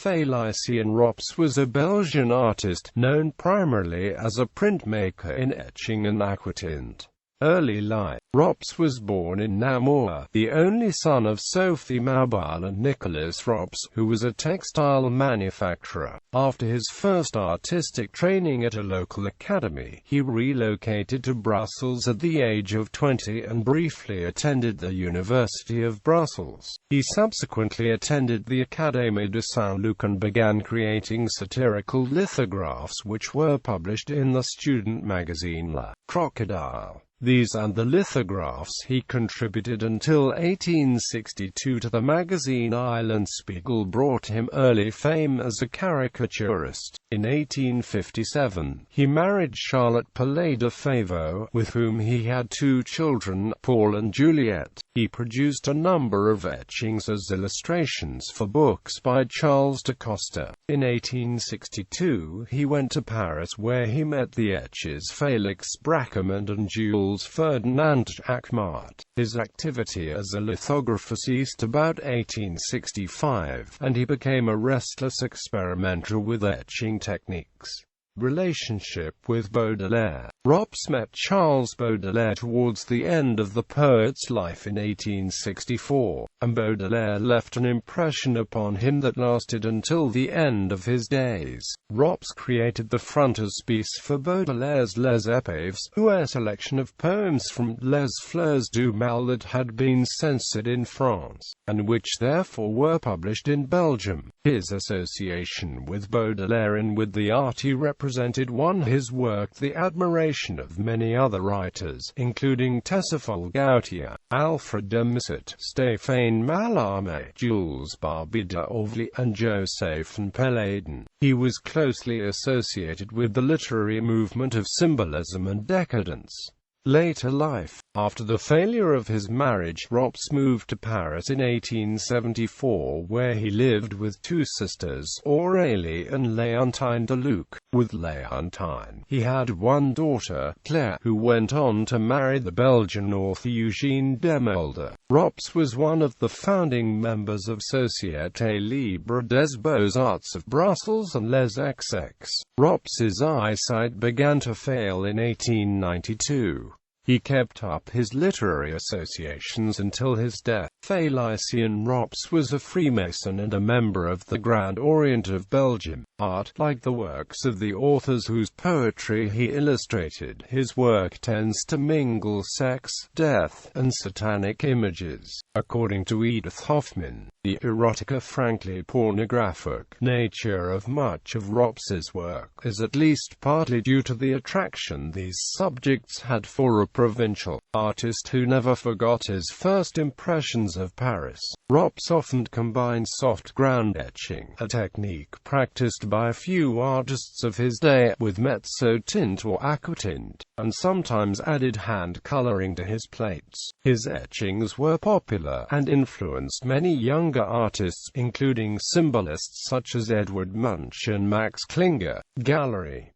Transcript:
Félicien Rops was a Belgian artist, known primarily as a printmaker in etching and aquatint. Early life. Rops was born in Namur, the only son of Sophie Mabal and Nicolas Rops, who was a textile manufacturer. After his first artistic training at a local academy, he relocated to Brussels at the age of 20 and briefly attended the University of Brussels. He subsequently attended the Académie de Saint-Luc and began creating satirical lithographs which were published in the student magazine La Crocodile. These and the lithographs he contributed until 1862 to the magazine ISNI. Spiegel brought him early fame as a caricaturist. In 1857, he married Charlotte Palais de Favot, with whom he had 2 children, Paul and Juliette. He produced a number of etchings as illustrations for books by Charles de Coster. In 1862, he went to Paris where he met the etchers Félix Bracquemond and Jules Ferdinand Jacquemart. His activity as a lithographer ceased about 1865, and he became a restless experimenter with etching techniques. Relationship with Baudelaire. Rops met Charles Baudelaire towards the end of the poet's life in 1864, and Baudelaire left an impression upon him that lasted until the end of his days. Rops created the frontispiece for Baudelaire's Les Épées, a selection of poems from Les Fleurs du Mal that had been censored in France, and which therefore were published in Belgium. His association with Baudelaire and with the art he represented won his work the admiration of many other writers, including Théophile Gautier, Alfred de Musset, Stéphane Mallarmé, Jules Barbe d'Orly, and Joseph Péladen. He was closely associated with the literary movement of symbolism and decadence. Later life. After the failure of his marriage, Rops moved to Paris in 1874, where he lived with 2 sisters, Aurélie and Léontine de Luc. With Léontine, he had 1 daughter, Claire, who went on to marry the Belgian author Eugène Demolder. Rops was one of the founding members of Société Libre des Beaux-Arts of Brussels and Les XX. Rops's eyesight began to fail in 1892. He kept up his literary associations until his death. Félicien Rops was a Freemason and a member of the Grand Orient of Belgium. Art, like the works of the authors whose poetry he illustrated, his work tends to mingle sex, death, and satanic images. According to Edith Hoffman, the erotica frankly pornographic nature of much of Rops's work is at least partly due to the attraction these subjects had for a provincial artist who never forgot his first impressions of Paris. Rops often combined soft ground etching, a technique practiced by a few artists of his day, with mezzo tint or aquatint, and sometimes added hand coloring to his plates. His etchings were popular and influenced many younger artists, including symbolists such as Edward Munch and Max Klinger. Gallery.